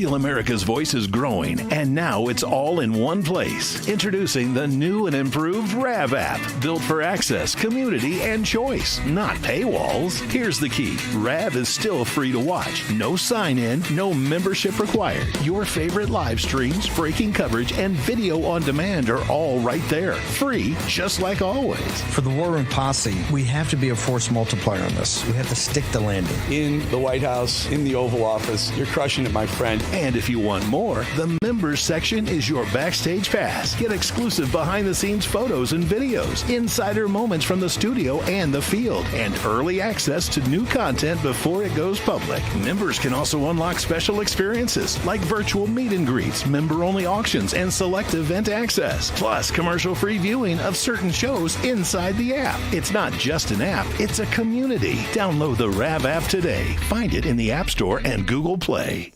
Real America's Voice is growing, and now it's all in one place. Introducing the new and improved RAV app, built for access, community, and choice, not paywalls. Here's the key. RAV is still free to watch. No sign-in, no membership required. Your favorite live streams, breaking coverage, and video on demand are all right there. Free, just like always. For the War Room Posse, we have to be a force multiplier on this. We have to stick the landing. In the White House, in the Oval Office, you're crushing it, my friend. And if you want more, the members section is your backstage pass. Get exclusive behind-the-scenes photos and videos, insider moments from the studio and the field, and early access to new content before it goes public. Members can also unlock special experiences like virtual meet and greets, member-only auctions, and select event access, plus commercial-free viewing of certain shows inside the app. It's not just an app, it's a community. Download the RAV app today. Find it in the App Store and Google Play.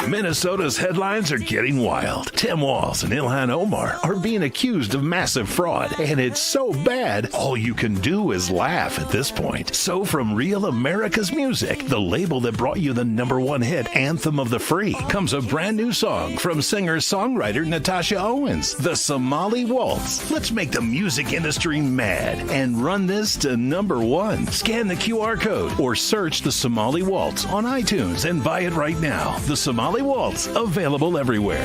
Minnesota's headlines are getting wild. Tim Walz and Ilhan Omar are being accused of massive fraud, and it's so bad, all you can do is laugh at this point. So from Real America's Music, the label that brought you the #1 hit, Anthem of the Free, comes a brand new song from singer-songwriter Natasha Owens, The Somali Waltz. Let's make the music industry mad and run this to #1. Scan the QR code or search The Somali Waltz on iTunes and buy it right now. The Somali Waltz, available everywhere.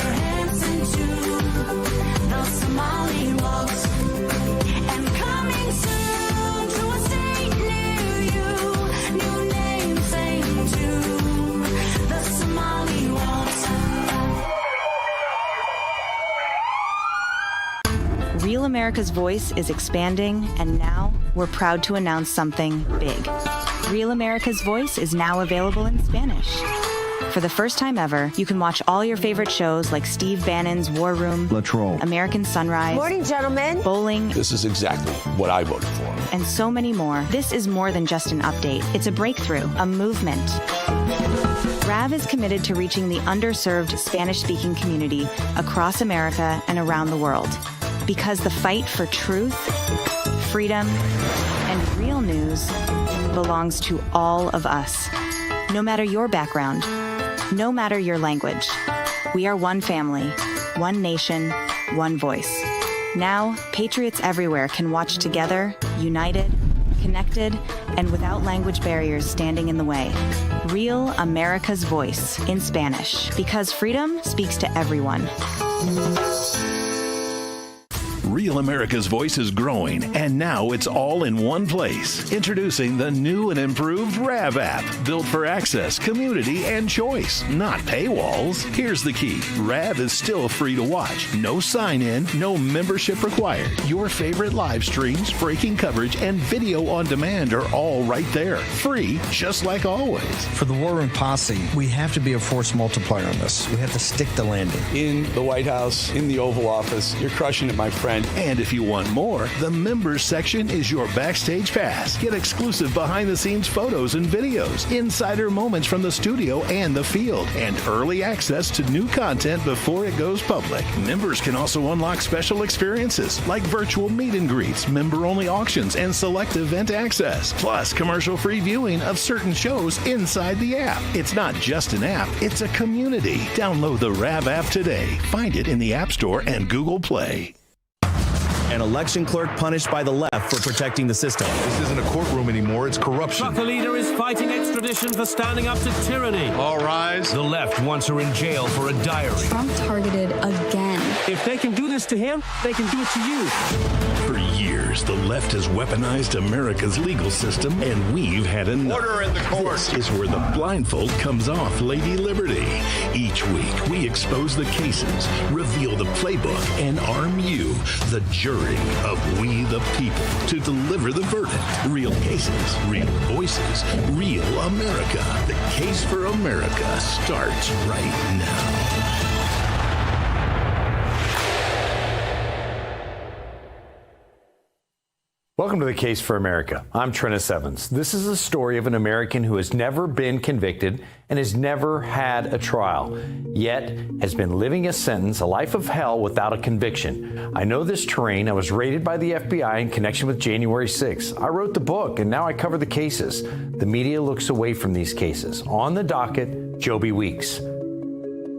Real America's Voice is expanding, and now we're proud to announce something big. Real America's Voice is now available in Spanish. For the first time ever, you can watch all your favorite shows like Steve Bannon's War Room, La Troll, American Sunrise, Morning, gentlemen, Bowling. This is exactly what I voted for. And so many more. This is more than just an update. It's a breakthrough, a movement. RAV is committed to reaching the underserved Spanish-speaking community across America and around the world. Because the fight for truth, freedom, and real news belongs to all of us. No matter your background, no matter your language, we are one family, one nation, one voice. Now, patriots everywhere can watch together, united, connected, and without language barriers standing in the way. Real America's Voice in Spanish, because freedom speaks to everyone. Real America's Voice is growing, and now it's all in one place. Introducing the new and improved RAV app, built for access, community, and choice, not paywalls. Here's the key. RAV is still free to watch. No sign-in, no membership required. Your favorite live streams, breaking coverage, and video on demand are all right there. Free, just like always. For the War Room Posse, we have to be a force multiplier on this. We have to stick the landing. In the White House, in the Oval Office, you're crushing it, my friend. And if you want more, the members section is your backstage pass. Get exclusive behind-the-scenes photos and videos, insider moments from the studio and the field, and early access to new content before it goes public. Members can also unlock special experiences like virtual meet and greets, member-only auctions, and select event access, plus commercial-free viewing of certain shows inside the app. It's not just an app, it's a community. Download the RAV app today. Find it in the App Store and Google Play. An election clerk punished by the left for protecting the system. This isn't a courtroom anymore, it's corruption. Trucker leader is fighting extradition for standing up to tyranny. All rise. The left wants her in jail for a diary. Trump targeted again. If they can do this to him, they can do it to you. For years, the left has weaponized America's legal system, and we've had enough. Order in the court. This is where the blindfold comes off, Lady Liberty. Each week, we expose the cases, reveal the playbook, and arm you, the jury of we the people, to deliver the verdict. Real cases, real voices, real America. The case for America starts right now. Welcome Welcome to the Case for America. I'm Treniss Evans. This is the story of an American who has never been convicted and has never had a trial, yet has been living a sentence, a life of hell without a conviction. I know this terrain. I was raided by the FBI in connection with January 6th. I wrote the book, and now I cover the cases. The media looks away from these cases. On the docket, Joby Weeks.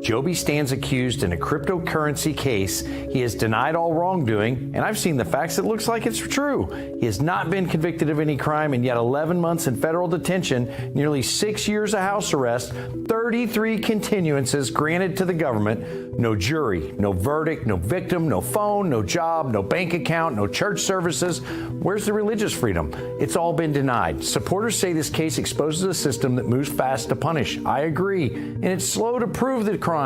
Joby stands accused in a cryptocurrency case. He has denied all wrongdoing, and I've seen the facts. It looks like it's true. He has not been convicted of any crime, and yet 11 months in federal detention, nearly 6 years of house arrest, 33 continuances granted to the government, no jury, no verdict, no victim, no phone, no job, no bank account, no church services. Where's the religious freedom? It's all been denied. Supporters say this case exposes a system that moves fast to punish. I agree, and it's slow to prove the crime.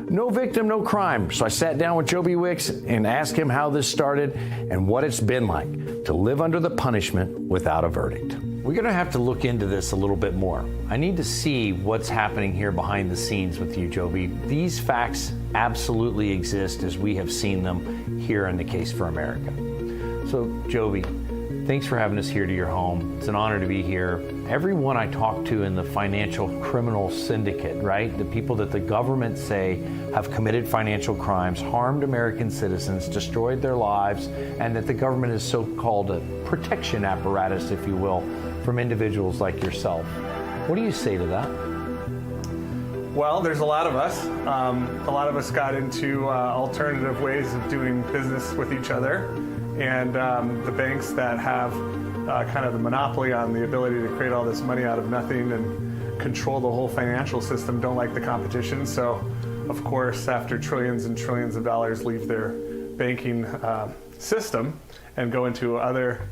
No victim, no crime. So I sat down with Joby Weeks and asked him how this started and what it's been like to live under the punishment without a verdict. We're going to have to look into this a little bit more. I need to see what's happening here behind the scenes with you, Joby. These facts absolutely exist as we have seen them here in the Case for America. So, Joby, thanks for having us here to your home. It's an honor to be here. Everyone I talk to in the financial criminal syndicate, right? The people that the government say have committed financial crimes, harmed American citizens, destroyed their lives, and that the government is so-called a protection apparatus, if you will, from individuals like yourself. What do you say to that? Well, there's a lot of us. A lot of us got into alternative ways of doing business with each other. And the banks that have kind of the monopoly on the ability to create all this money out of nothing and control the whole financial system don't like the competition. So, of course, after trillions and trillions of dollars leave their banking system and go into other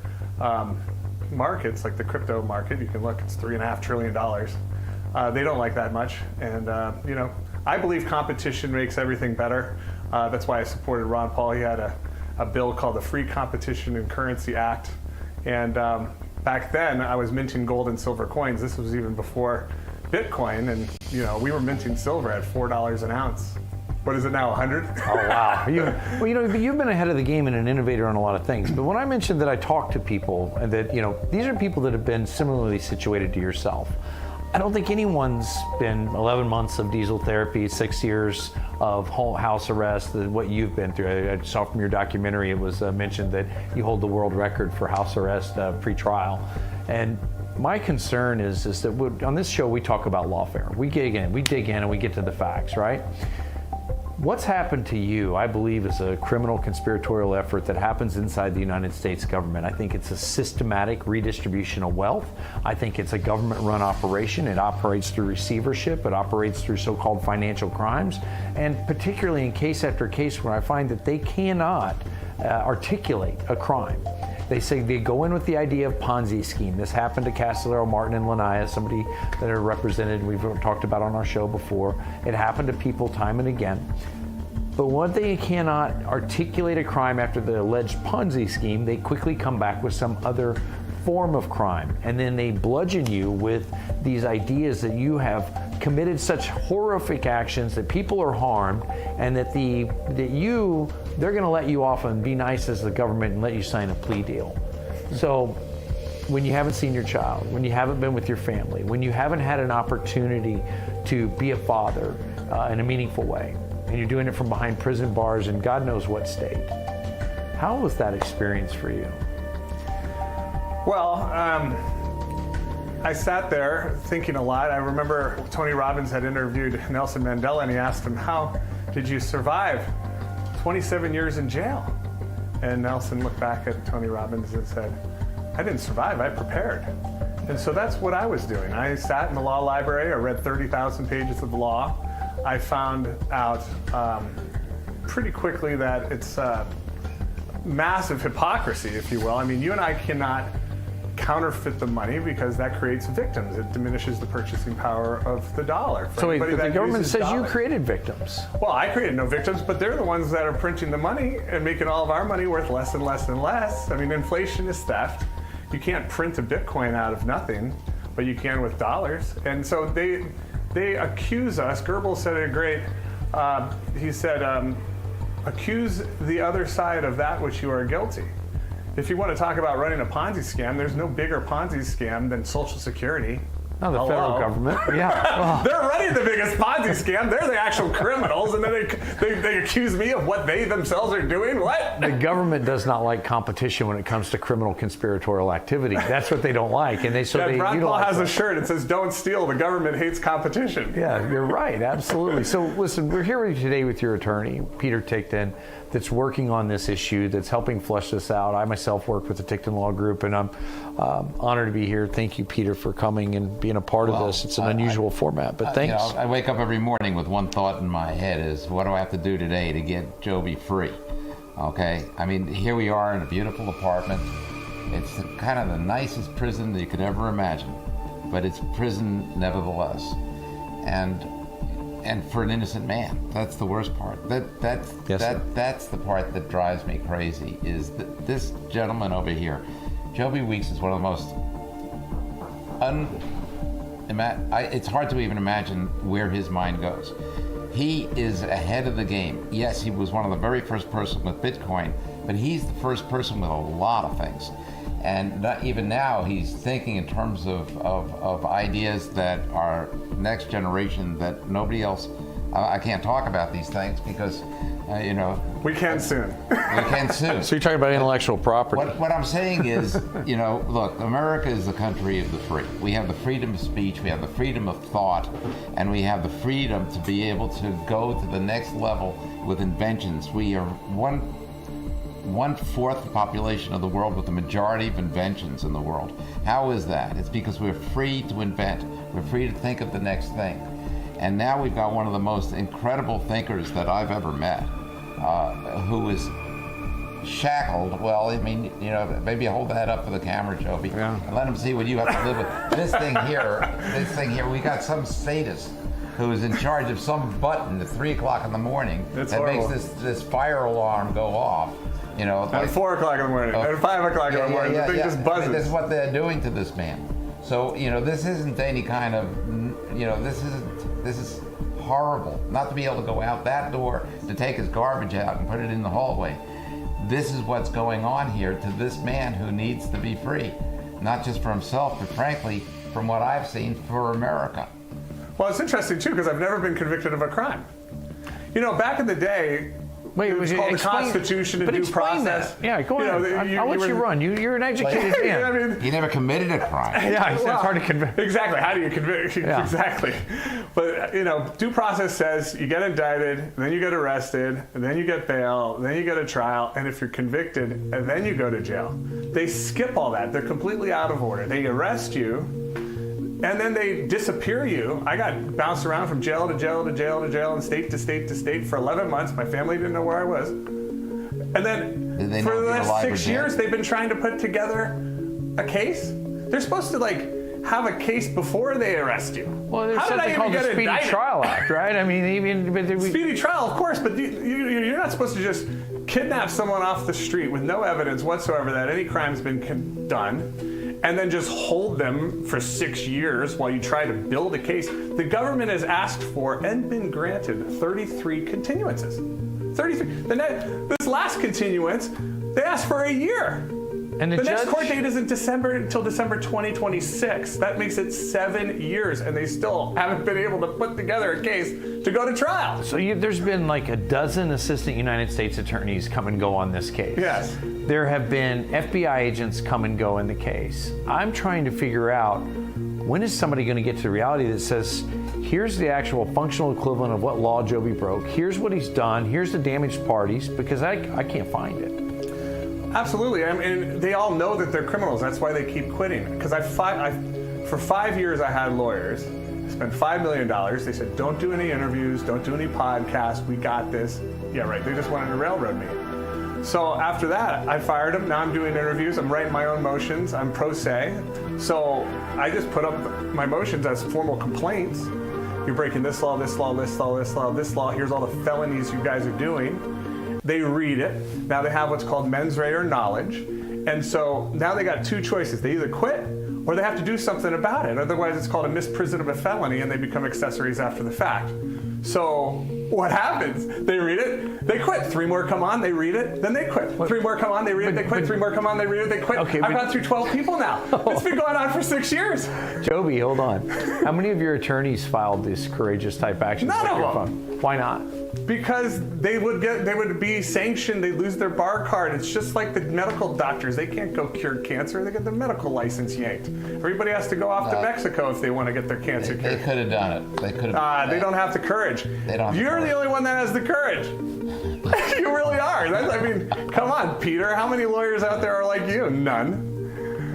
markets, like the crypto market, you can look, it's $3.5 trillion. They don't like that much. And, you know, I believe competition makes everything better. That's why I supported Ron Paul. He had a bill called the Free Competition and Currency Act. And back then, I was minting gold and silver coins. This was even before Bitcoin. And, you know, we were minting silver at $4 an ounce. What is it now, 100? Oh, wow. Well, you know, you've been ahead of the game and an innovator on a lot of things. But when I mentioned that I talk to people and that, you know, these are people that have been similarly situated to yourself. I don't think anyone's been 11 months of diesel therapy, 6 years of house arrest, what you've been through. I saw from your documentary, it was mentioned that you hold the world record for house arrest pre-trial. And my concern is that on this show, we talk about lawfare. We dig in and we get to the facts, right? What's happened to you, I believe, is a criminal conspiratorial effort that happens inside the United States government. I think it's a systematic redistribution of wealth. I think it's a government-run operation. It operates through receivership. It operates through so-called financial crimes. And particularly in case after case where I find that they cannot articulate a crime. They say they go in with the idea of Ponzi scheme. This happened to Castellero, Martin, and Lanaya, somebody that are represented, we've talked about on our show before. It happened to people time and again. But when they cannot articulate a crime after the alleged Ponzi scheme, they quickly come back with some other form of crime. And then they bludgeon you with these ideas that you have committed such horrific actions that people are harmed, and that they're going to let you off and be nice as the government and let you sign a plea deal. So when you haven't seen your child, when you haven't been with your family, when you haven't had an opportunity to be a father in a meaningful way, and you're doing it from behind prison bars in God knows what state, how was that experience for you? Well, I sat there thinking a lot. I remember Tony Robbins had interviewed Nelson Mandela, and he asked him, how did you survive 27 years in jail? And Nelson looked back at Tony Robbins and said, I didn't survive, I prepared. And so that's what I was doing. I sat in the law library, I read 30,000 pages of the law. I found out pretty quickly that it's massive hypocrisy, if you will. I mean, you and I cannot counterfeit the money because that creates victims. It diminishes the purchasing power of the dollar. So wait, the government says you created victims. Well, I created no victims, but they're the ones that are printing the money and making all of our money worth less and less and less. I mean, inflation is theft. You can't print a Bitcoin out of nothing, but you can with dollars. And so they accuse us. Goebbels said it great. He said, accuse the other side of that which you are guilty. if you want to talk about running a Ponzi scam, there's no bigger Ponzi scam than Social Security. No, the federal government. Yeah. They're running the biggest Ponzi scam. They're the actual criminals, and then they accuse me of what they themselves are doing. What? The government does not like competition when it comes to criminal conspiratorial activity. That's what they don't like, and they Brad Paul has that. a shirt that says "Don't steal." The government hates competition. Yeah, you're right. Absolutely. So listen, we're here today with your attorney, Peter Tickton, that's working on this issue, that's helping flesh this out. I myself work with the Tickton Law Group, and I'm honored to be here. Thank you, Peter, for coming and being a part of this. It's an unusual format, but thanks. I wake up every morning with one thought in my head is, what do I have to do today to get Joby free? Okay, I mean, here we are in a beautiful apartment. It's kind of the nicest prison that you could ever imagine, but it's prison nevertheless. And for an innocent man, that's the worst part. That's the part that drives me crazy. Is that this gentleman over here, Joby Weeks, is one of the most it's hard to even imagine where his mind goes. He is ahead of the game. Yes, he was one of the very first person with Bitcoin, but he's the first person with a lot of things. And not even now, he's thinking in terms of ideas that are next generation that nobody else. I can't talk about these things because, we can soon. We can soon. So you're talking about intellectual property. What I'm saying is, look, America is the country of the free. We have the freedom of speech, we have the freedom of thought, and we have the freedom to be able to go to the next level with inventions. We are one-fourth the population of the world with the majority of inventions in the world. How is that? It's because we're free to invent. We're free to think of the next thing. And now we've got one of the most incredible thinkers that I've ever met, who is shackled. Well, I mean, maybe hold that up for the camera, Joby, and let them see what you have to live with. This thing here, we got some sadist who is in charge of some button at 3 o'clock in the morning that horrible. makes this fire alarm go off. At 4 o'clock in the morning, at 5 o'clock in the morning, the thing just buzzes. This is what they're doing to this man. So, this isn't any kind of, this is horrible. Not to be able to go out that door to take his garbage out and put it in the hallway. This is what's going on here to this man who needs to be free. Not just for himself, but frankly, from what I've seen, for America. Well, it's interesting, too, because I've never been convicted of a crime. Back in the day, it was called the Constitution and due process. That. Yeah, go ahead. I'll let you run. You're an educated man. He never committed a crime. Yeah, it's hard to convict. Exactly. How do you convict? Yeah. Exactly. But, due process says you get indicted, then you get arrested, and then you get bail, then you get a trial, and if you're convicted, and then you go to jail. They skip all that. They're completely out of order. They arrest you, and then they disappear you. I got bounced around from jail to jail to jail to jail and state to state to state for 11 months. My family didn't know where I was. And then for the last 6 years, they've been trying to put together a case. They're supposed to have a case before they arrest you. Well, there's something called the Speedy Trial Act, right? I mean, Speedy trial, of course, but you're not supposed to just kidnap someone off the street with no evidence whatsoever that any crime's been done, and then just hold them for 6 years while you try to build a case. The government has asked for and been granted 33 continuances. 33. This last continuance, they asked for a year. And the next court date isn't until December 2026. That makes it 7 years, and they still haven't been able to put together a case to go to trial. So there's been like a dozen assistant United States attorneys come and go on this case. Yes. There have been FBI agents come and go in the case. I'm trying to figure out, when is somebody going to get to the reality that says, here's the actual functional equivalent of what law Joby broke, here's what he's done, here's the damaged parties, because I can't find it. Absolutely. I mean, they all know that they're criminals. That's why they keep quitting. Because for 5 years, I had lawyers. I spent $5 million. They said, don't do any interviews, don't do any podcasts. We got this. Yeah, right. They just wanted to railroad me. So after that, I fired them. Now I'm doing interviews. I'm writing my own motions. I'm pro se. So I just put up my motions as formal complaints. You're breaking this law, this law, this law, this law, this law. Here's all the felonies you guys are doing. They read it. Now they have what's called mens rea or knowledge. And so now they got two choices. They either quit or they have to do something about it. Otherwise, it's called a misprision of a felony, and they become accessories after the fact. So what happens? They read it, they quit. 3 more come on, they read it, then they quit. 3 more come on, they read it, they quit. 3 more come on, they read it, they quit. Okay, I've gone through 12 people now. It's been going on for 6 years. Joby, hold on. How many of your attorneys filed these courageous type actions? None like of your them. phone? Why not? Because they would be sanctioned, they'd lose their bar card. It's just like the medical doctors. They can't go cure cancer, they get their medical license yanked. Everybody has to go off to Mexico if they want to get their cancer cured. They could have done it. They could have. They don't have the courage. They don't have You're the only one that has the courage. You really are. I mean, come on, Peter. How many lawyers out there are like you? None.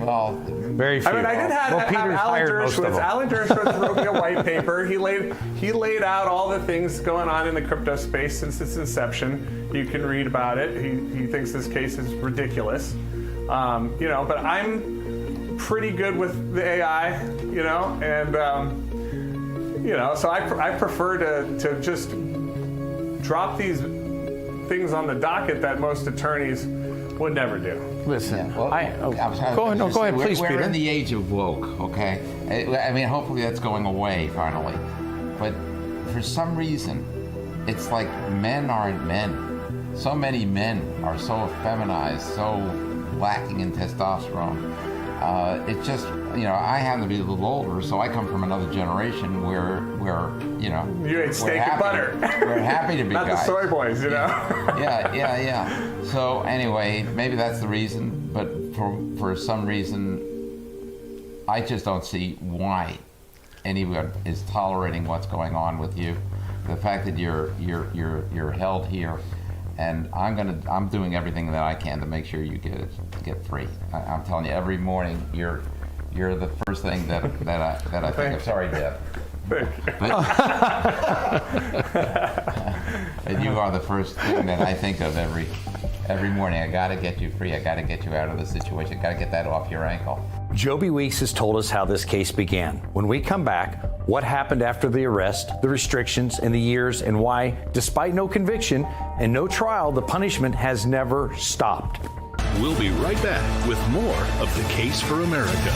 Well, very few. I mean, I did have Alan Dershowitz. Alan Dershowitz wrote me a white paper. He laid out all the things going on in the crypto space since its inception. You can read about it. He thinks this case is ridiculous. But I'm pretty good with the AI, and so I prefer to just drop these things on the docket that most attorneys would never do. Listen, go ahead, please, We're Peter. in the age of woke, okay? I mean, hopefully that's going away finally. But for some reason, it's like men aren't men. So many men are so effeminized, so lacking in testosterone. It's just, I happen to be a little older, so I come from another generation where you ate steak and butter. We're happy to be not guys. the soy boys, Yeah. So anyway, maybe that's the reason, but for some reason, I just don't see why anyone is tolerating what's going on with you. The fact that you're held here. And I'm doing everything that I can to make sure you get free. I'm telling you, every morning you're the first thing that I think of. Sorry, Deb. And you are the first thing that I think of every morning. I got to get you free. I got to get you out of the situation. Got to get that off your ankle. Joby Weeks has told us how this case began. When we come back, what happened after the arrest, the restrictions, and the years, and why, despite no conviction and no trial, the punishment has never stopped. We'll be right back with more of The Case for America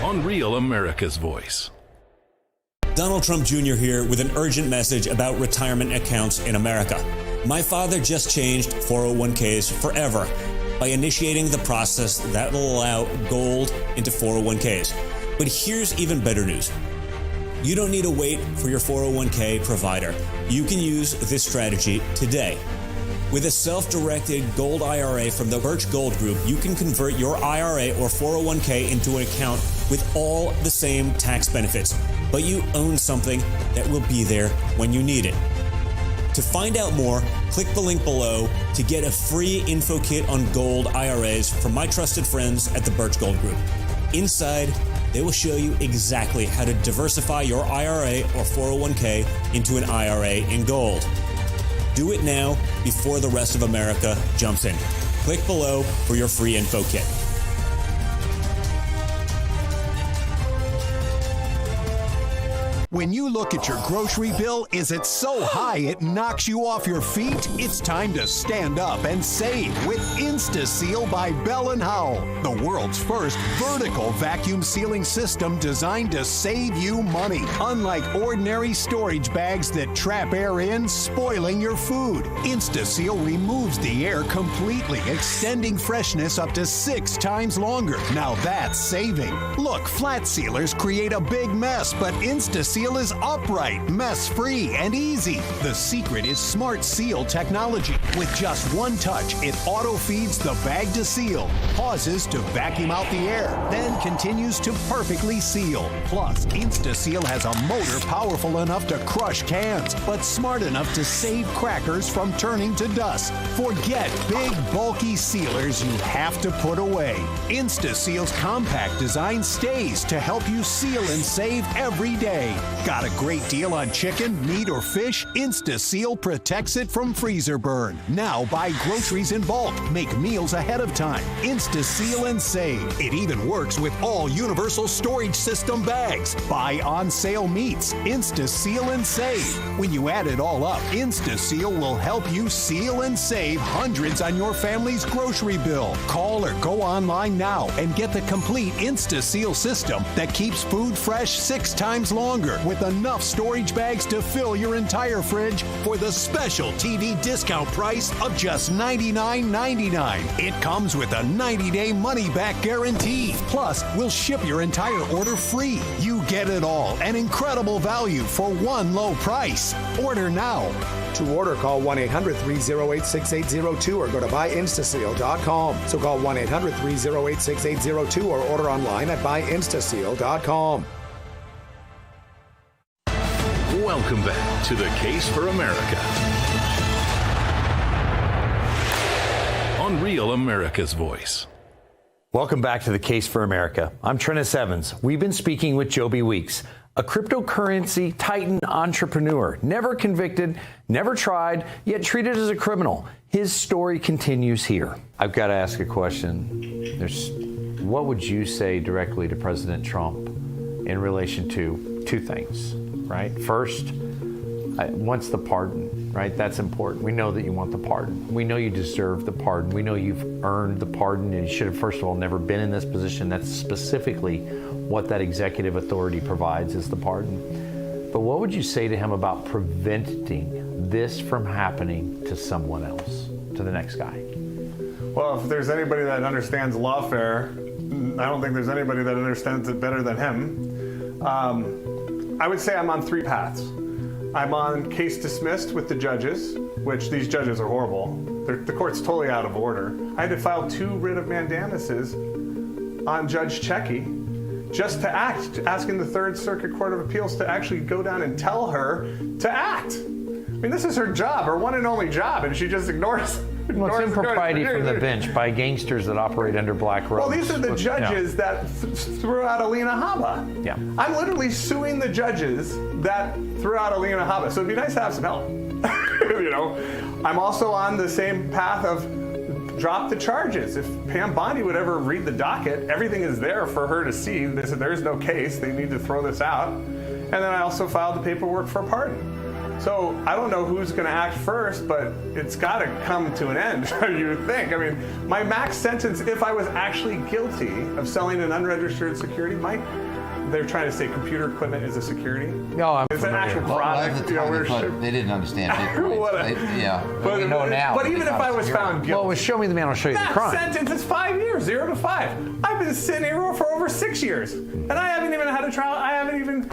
on Real America's Voice. Donald Trump Jr. here with an urgent message about retirement accounts in America. My father just changed 401ks forever by initiating the process that will allow gold into 401ks. But here's even better news. You don't need to wait for your 401k provider. You can use this strategy today. With a self-directed gold IRA from the Birch Gold Group, you can convert your IRA or 401k into an account with all the same tax benefits, but you own something that will be there when you need it. To find out more, click the link below to get a free info kit on gold IRAs from my trusted friends at the Birch Gold Group. Inside, they will show you exactly how to diversify your IRA or 401k into an IRA in gold. Do it now before the rest of America jumps in. Click below for your free info kit. When you look at your grocery bill, is it so high it knocks you off your feet? It's time to stand up and save with InstaSeal by Bell & Howell, the world's first vertical vacuum sealing system designed to save you money. Unlike ordinary storage bags that trap air in, spoiling your food, InstaSeal removes the air completely, extending freshness up to 6 times longer. Now that's saving. Look, flat sealers create a big mess, but InstaSeal is upright, mess-free, and easy. The secret is Smart Seal technology. With just one touch, it auto-feeds the bag to seal, pauses to vacuum out the air, then continues to perfectly seal. Plus, InstaSeal has a motor powerful enough to crush cans, but smart enough to save crackers from turning to dust. Forget big, bulky sealers you have to put away. InstaSeal's compact design stays to help you seal and save every day. Got a great deal on chicken, meat, or fish? InstaSeal protects it from freezer burn. Now buy groceries in bulk. Make meals ahead of time. InstaSeal and save. It even works with all universal storage system bags. Buy on sale meats. InstaSeal and save. When you add it all up, InstaSeal will help you seal and save hundreds on your family's grocery bill. Call or go online now and get the complete InstaSeal system that keeps food fresh 6 times longer, with enough storage bags to fill your entire fridge for the special TV discount price of just $99.99. It comes with a 90-day money-back guarantee. Plus, we'll ship your entire order free. You get it all, an incredible value for one low price. Order now. To order, call 1-800-308-6802 or go to buyinstaseal.com. So call 1-800-308-6802 or order online at buyinstaseal.com. Welcome back to The Case for America on Real America's Voice. Welcome back to The Case for America. I'm Treniss Evans. We've been speaking with Joby Weeks, a cryptocurrency titan entrepreneur, never convicted, never tried, yet treated as a criminal. His story continues here. I've got to ask a question. What would you say directly to President Trump in relation to 2 things, right? First, wants the pardon, right? That's important. We know that you want the pardon. We know you deserve the pardon. We know you've earned the pardon, and you should have, first of all, never been in this position. That's specifically what that executive authority provides, is the pardon. But what would you say to him about preventing this from happening to someone else, to the next guy? Well, if there's anybody that understands lawfare, I don't think there's anybody that understands it better than him. I would say I'm on 3 paths. I'm on case dismissed with the judges, which these judges are horrible. The court's totally out of order. I had to file 2 writ of mandamuses on Judge Checky just to act, asking the Third Circuit Court of Appeals to actually go down and tell her to act. I mean, this is her job, her one and only job, and she just ignores. Well, it's impropriety from the bench by gangsters that operate under black robes. Well, these are the judges that threw out Alina Habba. Yeah. I'm literally suing the judges that threw out Alina Habba. So it'd be nice to have some help. I'm also on the same path of drop the charges. If Pam Bondi would ever read the docket, everything is there for her to see. They said there's no case. They need to throw this out. And then I also filed the paperwork for a pardon. So I don't know who's going to act first, but it's got to come to an end, you would think. I mean, my max sentence, if I was actually guilty of selling an unregistered security, they're trying to say computer equipment is a security. No, it's an actual product. They didn't understand Bitcoin. But we know now. But even if I was found guilty, well, show me the man. I'll show you the crime. That sentence is 5 years, 0 to 5. I've been sitting here for over 6 years, and I haven't even had a trial. I haven't even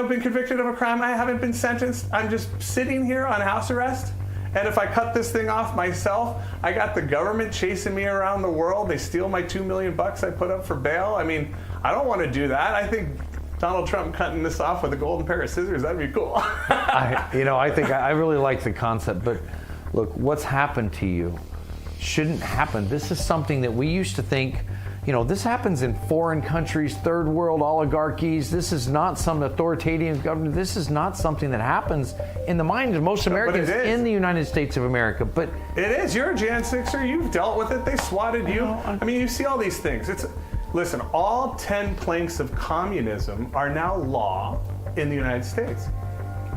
been convicted of a crime. I haven't been sentenced. I'm just sitting here on house arrest. And if I cut this thing off myself, I got the government chasing me around the world. They steal my $2 million I put up for bail. I mean, I don't want to do that. I think Donald Trump cutting this off with a golden pair of scissors, that'd be cool. I think I really like the concept, but look, what's happened to you shouldn't happen. This is something that we used to think, this happens in foreign countries, third world oligarchies. This is not some authoritarian government. This is not something that happens in the minds of most Americans in the United States of America. But it is. You're a Jan 6er. You've dealt with it. They swatted you. I mean, you see all these things. Listen, all 10 planks of communism are now law in the United States.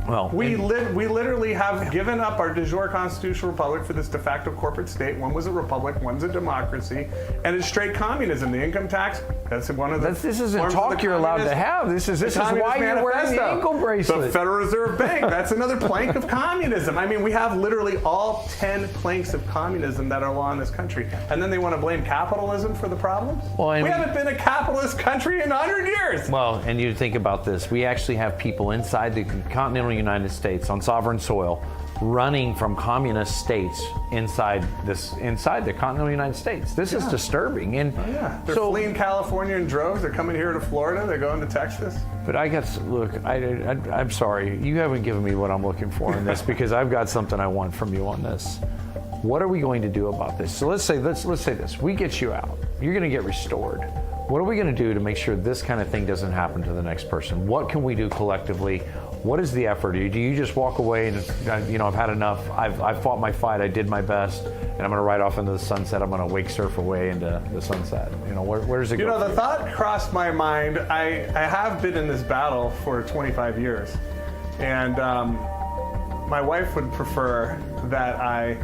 Well, we literally have given up our de jure constitutional republic for this de facto corporate state. One was a republic, one's a democracy, and it's straight communism. The income tax, that's one of the. This isn't talk you're allowed to have. This is why you're wearing the ankle bracelet. The Federal Reserve Bank, that's another plank of communism. I mean, we have literally all 10 planks of communism that are law in this country, and then they want to blame capitalism for the problems. Well, we haven't been a capitalist country in 100 years. Well, and you think about this. We actually have people inside the continental United States on sovereign soil running from communist states inside the continental United States. This is disturbing. And they're fleeing California in droves. They're coming here to Florida. They're going to Texas. But I'm sorry. You haven't given me what I'm looking for in this because I've got something I want from you on this. What are we going to do about this? So let's say this. We get you out. You're going to get restored. What are we going to do to make sure this kind of thing doesn't happen to the next person? What can we do collectively? What is the effort? Do you just walk away and, I've had enough. I've fought my fight. I did my best, and I'm going to ride off into the sunset. I'm going to wake surf away into the sunset. Where does it go? The thought crossed my mind. I have been in this battle for 25 years, and my wife would prefer that I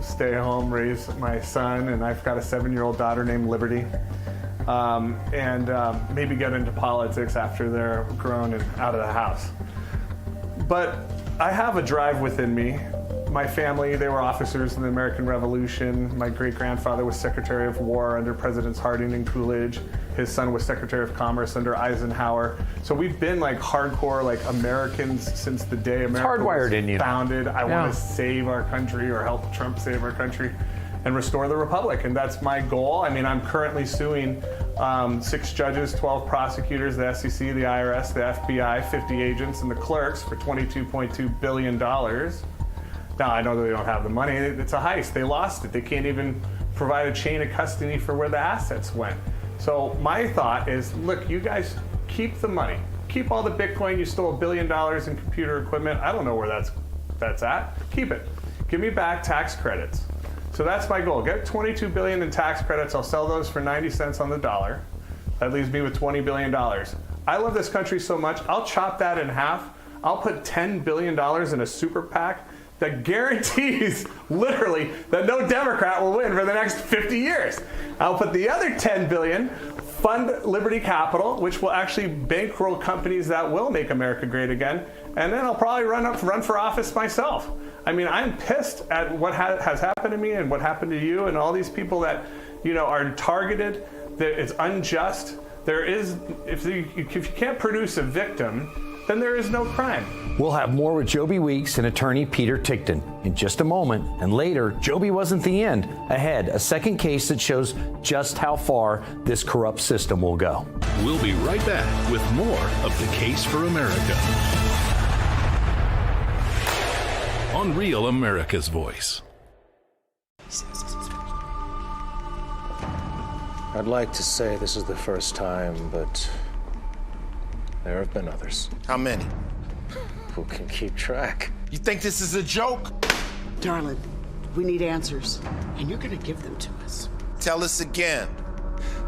stay home, raise my son, and I've got a 7-year-old daughter named Liberty, and maybe get into politics after they're grown and out of the house. But I have a drive within me. My family, they were officers in the American Revolution. My great-grandfather was Secretary of War under Presidents Harding and Coolidge. His son was Secretary of Commerce under Eisenhower. So we've been hardcore Americans since the day America was founded. I want to save our country, or help Trump save our country and restore the republic. And that's my goal. I'm currently suing 6 judges, 12 prosecutors, the SEC, the IRS, the FBI, 50 agents, and the clerks for $22.2 billion. Now, I know that they don't have the money. It's a heist. They lost it. They can't even provide a chain of custody for where the assets went. So my thought is, look, you guys keep the money. Keep all the Bitcoin. You stole $1 billion in computer equipment. I don't know where that's at. Keep it. Give me back tax credits. So that's my goal. Get $22 billion in tax credits. I'll sell those for 90 cents on the dollar. That leaves me with $20 billion. I love this country so much, I'll chop that in half. I'll put $10 billion in a super PAC that guarantees, literally, that no Democrat will win for the next 50 years. I'll put the other $10 billion, fund Liberty Capital, which will actually bankroll companies that will make America great again, and then I'll probably run for office myself. I'm pissed at what has happened to me and what happened to you and all these people that, are targeted. That it's unjust. If you can't produce a victim, then there is no crime. We'll have more with Joby Weeks and attorney Peter Tickton in just a moment. And later, Joby wasn't the end. Ahead, a second case that shows just how far this corrupt system will go. We'll be right back with more of The Case for America on Real America's Voice. I'd like to say this is the first time, but there have been others. How many? Who can keep track? You think this is a joke? Darling, we need answers, and you're gonna give them to us. Tell us again.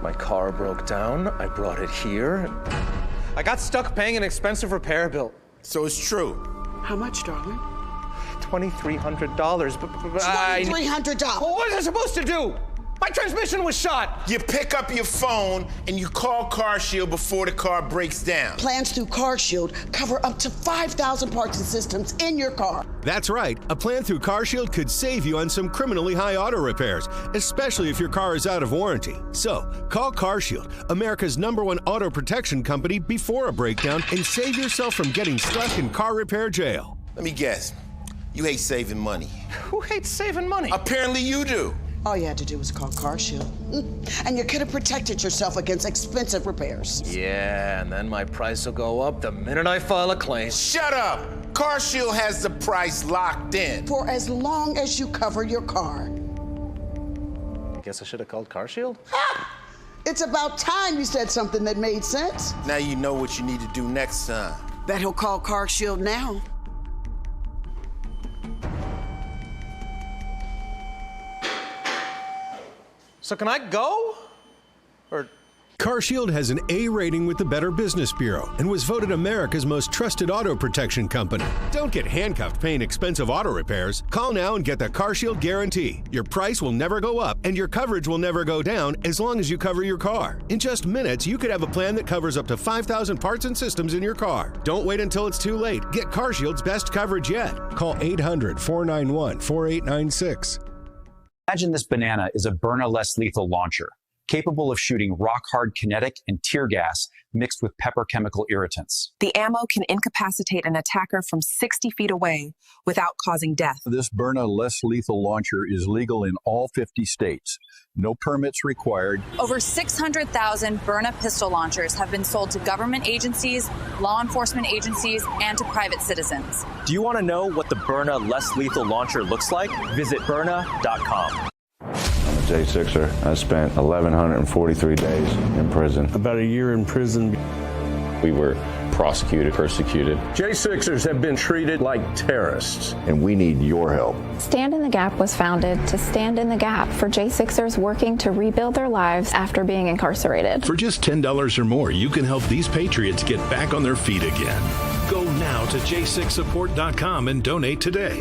My car broke down. I brought it here. I got stuck paying an expensive repair bill. So it's true. How much, darling? $2,300. $2,300? Well, what was I supposed to do? My transmission was shot. You pick up your phone and you call CarShield before the car breaks down. Plans through CarShield cover up to 5,000 parts and systems in your car. That's right. A plan through CarShield could save you on some criminally high auto repairs, especially if your car is out of warranty. So, call CarShield, America's #1 auto protection company, before a breakdown and save yourself from getting stuck in car repair jail. Let me guess. You hate saving money. Who hates saving money? Apparently you do. All you had to do was call CarShield. And you could have protected yourself against expensive repairs. Yeah, and then my price will go up the minute I file a claim. Shut up! CarShield has the price locked in. For as long as you cover your car. I guess I should have called CarShield? It's about time you said something that made sense. Now you know what you need to do next time. Bet he'll call CarShield now. So can I go? Or... CarShield has an A rating with the Better Business Bureau and was voted America's most trusted auto protection company. Don't get handcuffed paying expensive auto repairs. Call now and get the CarShield guarantee. Your price will never go up and your coverage will never go down as long as you cover your car. In just minutes, you could have a plan that covers up to 5,000 parts and systems in your car. Don't wait until it's too late. Get CarShield's best coverage yet. Call 800-491-4896. Imagine this banana is a Byrna less lethal launcher, capable of shooting rock-hard kinetic and tear gas mixed with pepper chemical irritants. The ammo can incapacitate an attacker from 60 feet away without causing death. This Byrna less lethal launcher is legal in all 50 states. No permits required. Over 600,000 Byrna pistol launchers have been sold to government agencies, law enforcement agencies, and to private citizens. Do you want to know what the Byrna less lethal launcher looks like? Visit Byrna.com. J6er. I spent 1,143 days in prison. About a year in prison. We were prosecuted, persecuted. J6ers have been treated like terrorists. And we need your help. Stand in the Gap was founded to stand in the gap for J6ers working to rebuild their lives after being incarcerated. For just $10 or more, you can help these patriots get back on their feet again. Go now to j6support.com and donate today.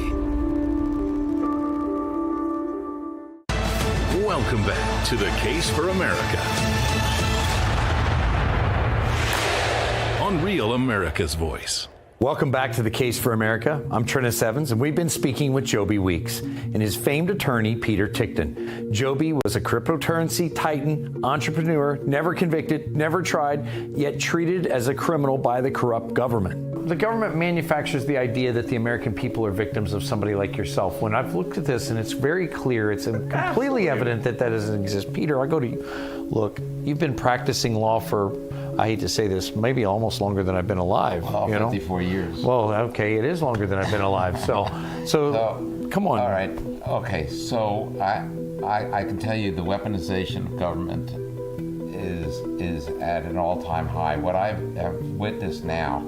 Welcome back to The Case for America on Real America's Voice. Welcome back to The Case for America. I'm Treniss Evans, and we've been speaking with Joby Weeks and his famed attorney, Peter Tickton. Joby was a cryptocurrency titan, entrepreneur, never convicted, never tried, yet treated as a criminal by the corrupt government. The government manufactures the idea that the American people are victims of somebody like yourself. When I've looked at this, and it's very clear, it's completely evident that that doesn't exist. Peter, I go to you. Look, you've been practicing law for, I hate to say this, maybe almost longer than I've been alive. Well, 54 years. Well, okay, it is longer than I've been alive. So come on. All right. Okay. So I can tell you the weaponization of government is at an all-time high. What I've witnessed now,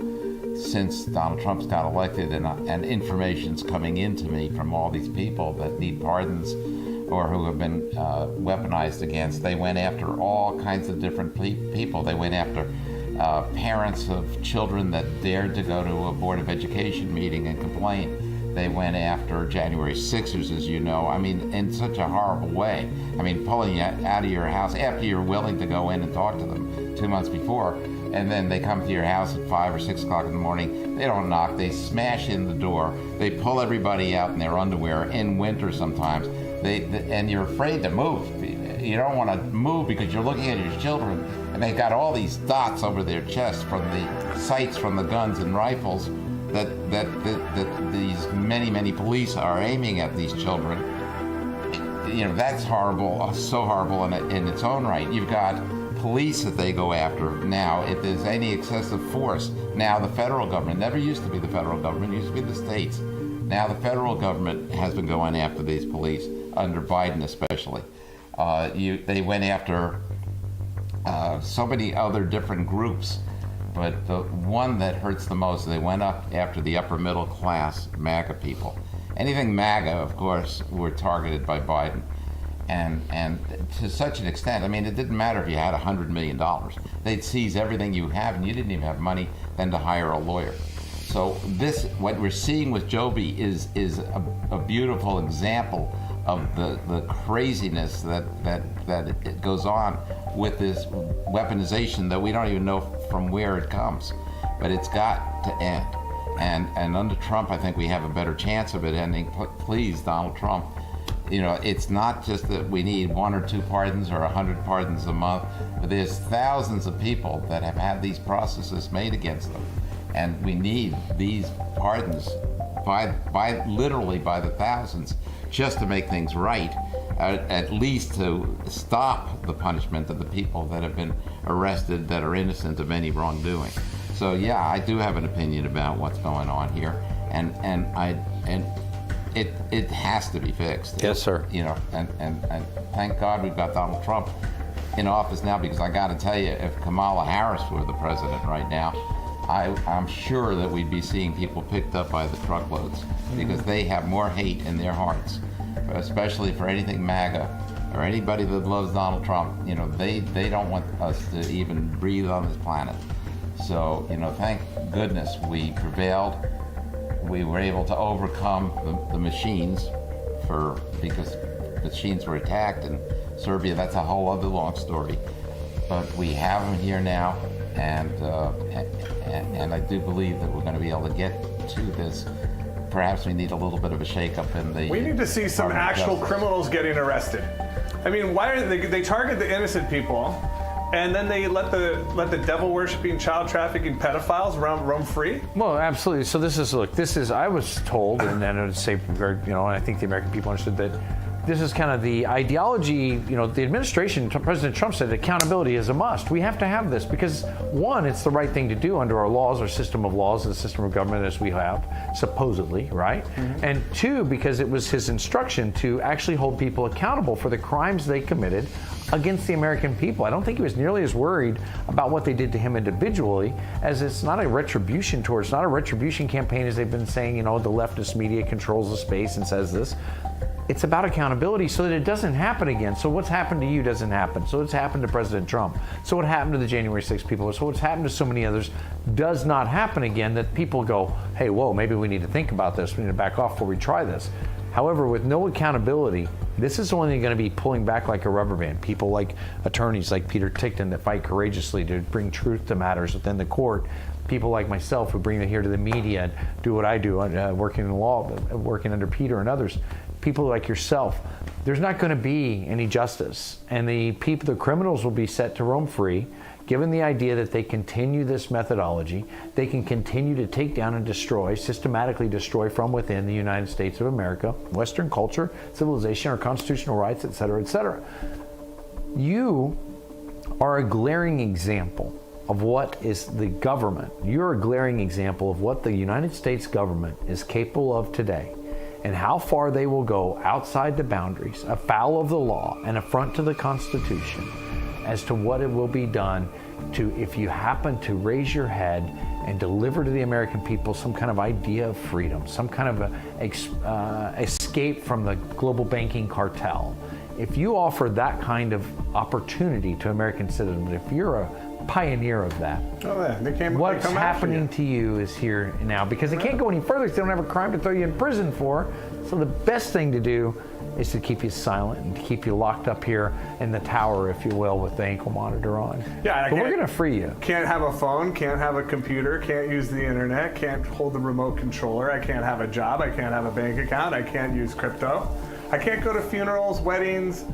since Donald Trump's got elected, and information's coming into me from all these people that need pardons or who have been weaponized against. They went after all kinds of different people. They went after parents of children that dared to go to a Board of Education meeting and complain. They went after January 6ers, as you know, I mean, in such a horrible way. I mean, pulling you out of your house after you're willing to go in and talk to them 2 months before, and then they come to your house at 5 or 6 o'clock in the morning. They don't knock, they smash in the door. They pull everybody out in their underwear in winter sometimes. And you're afraid to move. You don't want to move because you're looking at your children, and they got all these dots over their chest from the sights from the guns and rifles that these many police are aiming at these children. You know, that's horrible, so horrible in its own right. You've got police that they go after now. If there's any excessive force, now the federal government, never used to be the federal government, it used to be the states. Now the federal government has been going after these police, under Biden especially. They went after so many other different groups, but the one that hurts the most, they went up after the upper middle class MAGA people. Anything MAGA, of course, were targeted by Biden. And to such an extent, I mean, it didn't matter if you had $100 million. They'd seize everything you have, and you didn't even have money then to hire a lawyer. So what we're seeing with Joby is a beautiful example of the craziness that it goes on with this weaponization that we don't even know from where it comes. But it's got to end. And under Trump, I think we have a better chance of it ending. Please, Donald Trump, you know, it's not just that we need 1 or 2 pardons or 100 pardons a month, but there's thousands of people that have had these processes made against them. And we need these pardons literally by the thousands just to make things right, at least to stop the punishment of the people that have been arrested that are innocent of any wrongdoing. So yeah, I do have an opinion about what's going on here, and it has to be fixed. Yes, sir. You know, and thank God we've got Donald Trump in office now, because I got to tell you, if Kamala Harris were the president right now, I'm sure that we'd be seeing people picked up by the truckloads, because they have more hate in their hearts, especially for anything MAGA or anybody that loves Donald Trump. You know, they don't want us to even breathe on this planet. So, you know, thank goodness we prevailed. We were able to overcome the machines because machines were attacked in Serbia. That's a whole other long story. But we have them here now, and I do believe that we're going to be able to get to this. Perhaps we need a little bit of a shakeup in the. We need to see some actual criminals getting arrested. I mean, why are they target the innocent people, and then they let the devil-worshipping, child trafficking pedophiles roam free? Well, absolutely. So this is I was told, and then I would say, you know, and I think the American people understood that this is kind of the ideology, the administration, President Trump said accountability is a must. We have to have this because, one, it's the right thing to do under our laws, our system of laws, the system of government as we have, supposedly, right? Mm-hmm. And two, because it was his instruction to actually hold people accountable for the crimes they committed against the American people. I don't think he was nearly as worried about what they did to him individually as it's not a retribution campaign as they've been saying, the leftist media controls the space and says this. It's about accountability so that it doesn't happen again. So what's happened to you doesn't happen. So what's happened to President Trump. So what happened to the January 6th people. So what's happened to so many others does not happen again, that people go, hey, whoa, maybe we need to think about this. We need to back off before we try this. However, with no accountability, this is only going to be pulling back like a rubber band. People like attorneys like Peter Tickton that fight courageously to bring truth to matters within the court. People like myself who bring it here to the media and do what I do, working in law, working under Peter and others. People like yourself, there's not going to be any justice. And the criminals will be set to roam free, given the idea that they continue this methodology. They can continue to take down and destroy, systematically destroy from within the United States of America, Western culture, civilization, our constitutional rights, et cetera, et cetera. You are a glaring example of what is the government. You're a glaring example of what the United States government is capable of today, and how far they will go outside the boundaries, afoul of the law, and affront to the Constitution, as to what it will be done to, if you happen to raise your head and deliver to the American people some kind of idea of freedom, some kind of escape from the global banking cartel. If you offer that kind of opportunity to American citizens, if you're a pioneer of that, what's happening to you is here now, because they can't go any further because they don't have a crime to throw you in prison for. So the best thing to do is to keep you silent and to keep you locked up here in the tower, if you will, with the ankle monitor on. Yeah, but we're going to free you. Can't have a phone, can't have a computer, can't use the internet, can't hold the remote controller, I can't have a job, I can't have a bank account, I can't use crypto, I can't go to funerals, weddings,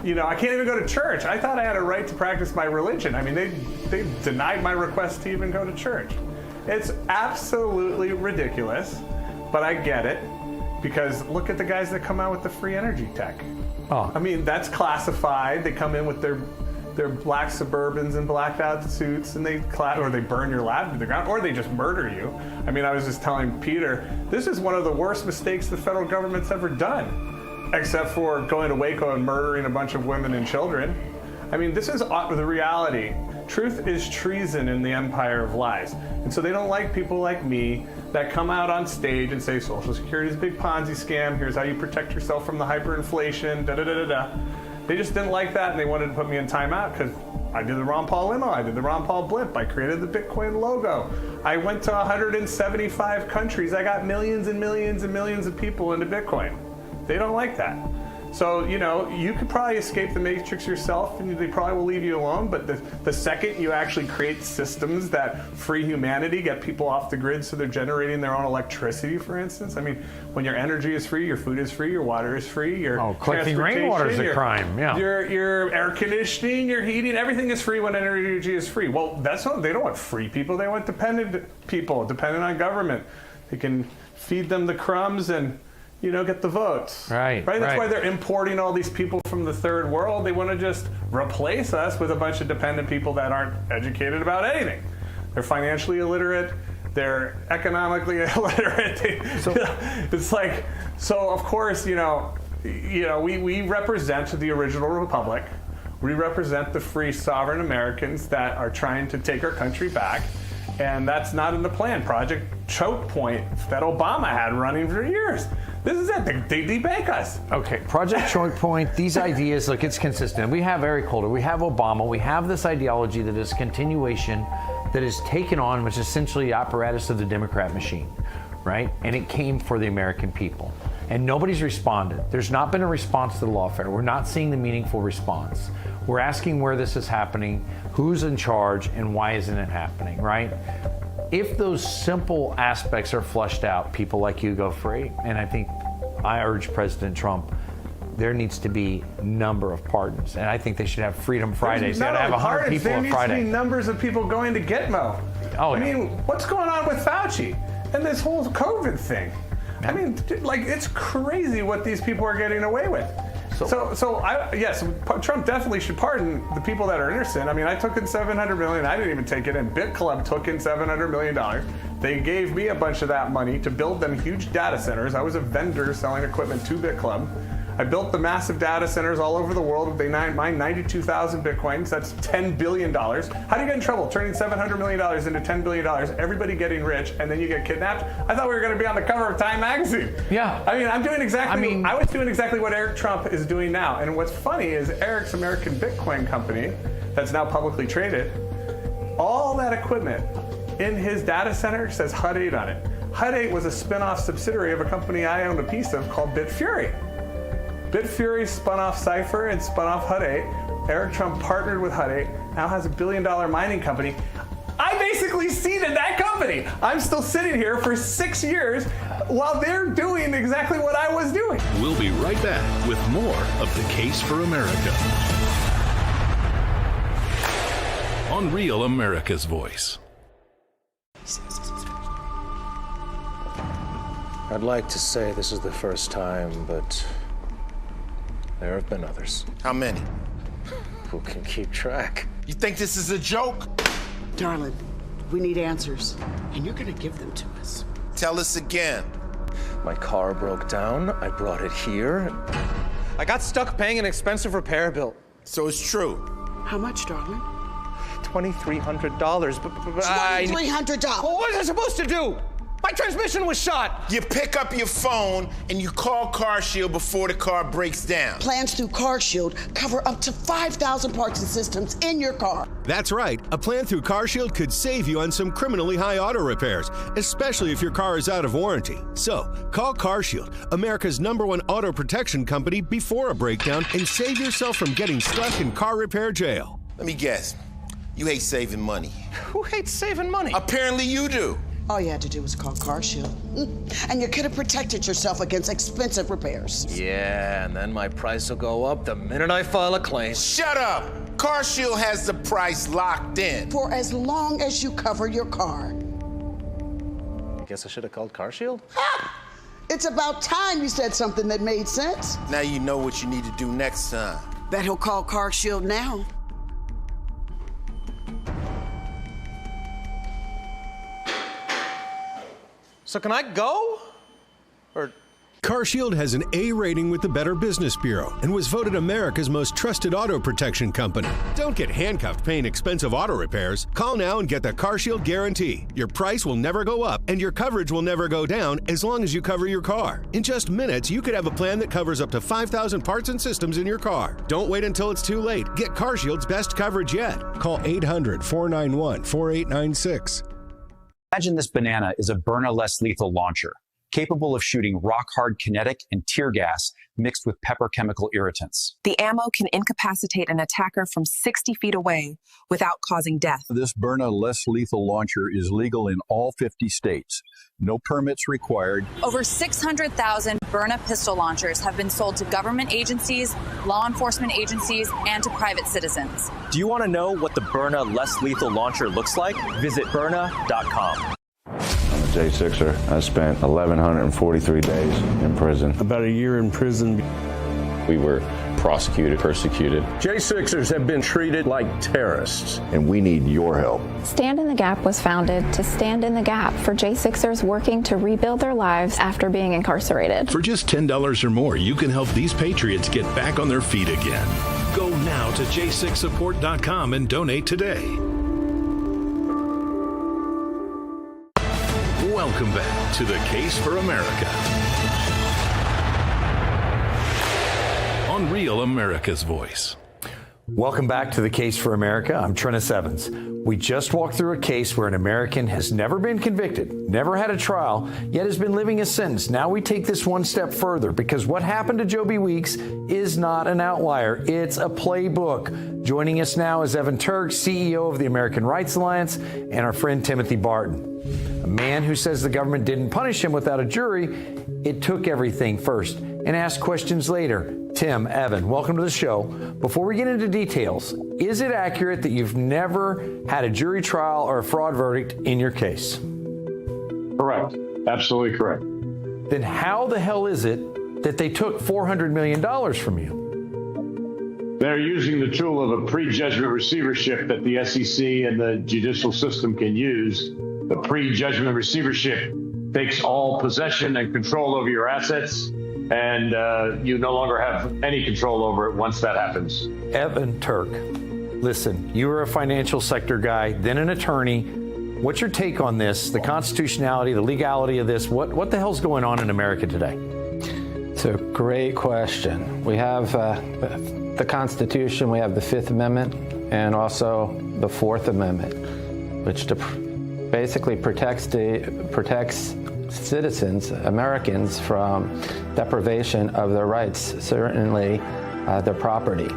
I can't even go to church. I thought I had a right to practice my religion. I mean, they denied my request to even go to church. It's absolutely ridiculous, but I get it, because look at the guys that come out with the free energy tech. Oh. I mean, that's classified. They come in with their black Suburbans and blacked out suits, and they burn your lab to the ground, or they just murder you. I mean, I was just telling Peter, this is one of the worst mistakes the federal government's ever done, except for going to Waco and murdering a bunch of women and children. I mean, this is the reality. Truth is treason in the empire of lies. And so they don't like people like me that come out on stage and say Social Security is a big Ponzi scam, here's how you protect yourself from the hyperinflation, da-da-da-da-da. They just didn't like that, and they wanted to put me in timeout because I did the Ron Paul limo, I did the Ron Paul blimp, I created the Bitcoin logo. I went to 175 countries, I got millions and millions and millions of people into Bitcoin. They don't like that. So, you could probably escape the matrix yourself, and they probably will leave you alone, but the second you actually create systems that free humanity, get people off the grid so they're generating their own electricity, for instance. I mean, when your energy is free, your food is free, your water is free, your collecting rainwater is a crime, yeah. Your air conditioning, your heating, everything is free when energy is free. Well, they don't want free people, they want dependent people, dependent on government. They can feed them the crumbs and get the votes. Right. That's why they're importing all these people from the third world. They want to just replace us with a bunch of dependent people that aren't educated about anything. They're financially illiterate. They're economically illiterate. It's like, so of course, we represent the original republic. We represent the free sovereign Americans that are trying to take our country back. And that's not in the plan. Project Choke Point that Obama had running for years. This is it. They debank us. Okay, Project Choke Point, these ideas, look, it's consistent. We have Eric Holder, we have Obama, we have this ideology that is continuation, that is taken on, which is essentially the apparatus of the Democrat machine, right? And it came for the American people. And nobody's responded. There's not been a response to the lawfare. We're not seeing the meaningful response. We're asking where this is happening, who's in charge, and why isn't it happening, right? If those simple aspects are flushed out, people like you go free. And I think I urge President Trump, there needs to be a number of pardons. And I think they should have Freedom Fridays. They ought to have 100 people on Friday. There needs to be numbers of people going to Gitmo. I mean, what's going on with Fauci and this whole COVID thing? I mean, it's crazy what these people are getting away with. Yes, Trump definitely should pardon the people that are innocent. I mean, I took in $700 million. I didn't even take it in. Bit Club took in $700 million. They gave me a bunch of that money to build them huge data centers. I was a vendor selling equipment to Bit Club. I built the massive data centers all over the world. They mined 92,000 Bitcoins. That's $10 billion. How do you get in trouble? Turning $700 million into $10 billion, everybody getting rich, and then you get kidnapped? I thought we were going to be on the cover of Time magazine. Yeah. I mean, I was doing exactly what Eric Trump is doing now. And what's funny is Eric's American Bitcoin company, that's now publicly traded, all that equipment in his data center says HUD 8 on it. HUD 8 was a spin-off subsidiary of a company I owned a piece of called Bitfury. Bitfury spun off Cypher and spun off HUD 8. Eric Trump partnered with HUD 8, now has $1 billion mining company. I basically seeded that company. I'm still sitting here for 6 years while they're doing exactly what I was doing. We'll be right back with more of The Case for America on Real America's Voice. I'd like to say this is the first time, but there have been others. How many? Who can keep track? You think this is a joke? Darling, we need answers, and you're gonna give them to us. Tell us again. My car broke down. I brought it here. I got stuck paying an expensive repair bill. So it's true. How much, darling? $2,300. $2,300. What was I supposed to do? My transmission was shot. You pick up your phone and you call CarShield before the car breaks down. Plans through CarShield cover up to 5,000 parts and systems in your car. That's right. A plan through CarShield could save you on some criminally high auto repairs, especially if your car is out of warranty. So, call CarShield, America's #1 auto protection company, before a breakdown and save yourself from getting stuck in car repair jail. Let me guess. You hate saving money. Who hates saving money? Apparently you do. All you had to do was call CarShield. And you could have protected yourself against expensive repairs. Yeah, and then my price will go up the minute I file a claim. Shut up! CarShield has the price locked in. For as long as you cover your car. I guess I should have called CarShield? It's about time you said something that made sense. Now you know what you need to do next time. Bet he'll call CarShield now. So can I go? Or... CarShield has an A rating with the Better Business Bureau and was voted America's most trusted auto protection company. Don't get handcuffed paying expensive auto repairs. Call now and get the CarShield guarantee. Your price will never go up and your coverage will never go down as long as you cover your car. In just minutes, you could have a plan that covers up to 5,000 parts and systems in your car. Don't wait until it's too late. Get CarShield's best coverage yet. Call 800-491-4896. Imagine this banana is a burner-less lethal launcher, capable of shooting rock-hard kinetic and tear gas mixed with pepper chemical irritants. The ammo can incapacitate an attacker from 60 feet away without causing death. This Byrna less lethal launcher is legal in all 50 states. No permits required. Over 600,000 Byrna pistol launchers have been sold to government agencies, law enforcement agencies, and to private citizens. Do you want to know what the Byrna less lethal launcher looks like? Visit Byrna.com. I'm a J6er. I spent 1,143 days in prison. About a year in prison. We were prosecuted, persecuted. J6ers have been treated like terrorists. And we need your help. Stand in the Gap was founded to stand in the gap for J6ers working to rebuild their lives after being incarcerated. For just $10 or more, you can help these patriots get back on their feet again. Go now to j6support.com and donate today. Welcome back to The Case for America on Real America's Voice. Welcome back to The Case for America. I'm Treniss Evans. We just walked through a case where an American has never been convicted, never had a trial, yet has been living a sentence. Now we take this one step further because what happened to Joby Weeks is not an outlier. It's a playbook. Joining us now is Evan Turk, CEO of the American Rights Alliance, and our friend Timothy Barton, a man who says the government didn't punish him without a jury. It took everything first and asked questions later. Tim, Evan, welcome to the show. Before we get into details, is it accurate that you've never had a jury trial or a fraud verdict in your case? Correct. Absolutely correct. Then how the hell is it that they took $400 million from you? They're using the tool of a prejudgment receivership that the SEC and the judicial system can use. The prejudgment receivership takes all possession and control over your assets, and you no longer have any control over it once that happens. Evan Turk, listen, you were a financial sector guy, then an attorney. What's your take on this, the constitutionality, the legality of this? What the hell's going on in America today? It's a great question. We have the Constitution, we have the Fifth Amendment, and also the Fourth Amendment, which basically protects citizens, Americans, from deprivation of their rights, certainly their property.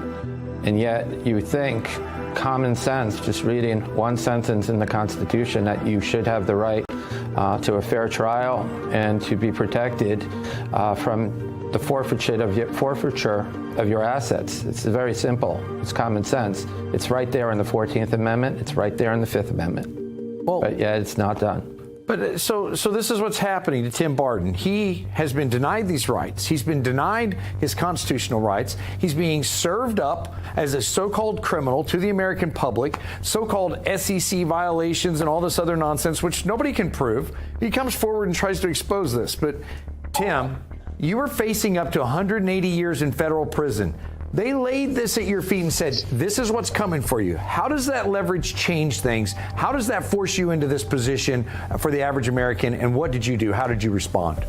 And yet you think, common sense, just reading one sentence in the Constitution, that you should have the right to a fair trial and to be protected from the forfeiture of your assets. It's very simple. It's common sense. It's right there in the 14th Amendment. It's right there in the Fifth Amendment. Well, but yeah, it's not done. But so this is what's happening to Tim Barton. He has been denied these rights. He's been denied his constitutional rights. He's being served up as a so-called criminal to the American public, so-called SEC violations and all this other nonsense, which nobody can prove. He comes forward and tries to expose this. But Tim, you were facing up to 180 years in federal prison. They laid this at your feet and said, this is what's coming for you. How does that leverage change things? How does that force you into this position for the average American? And what did you do? How did you respond?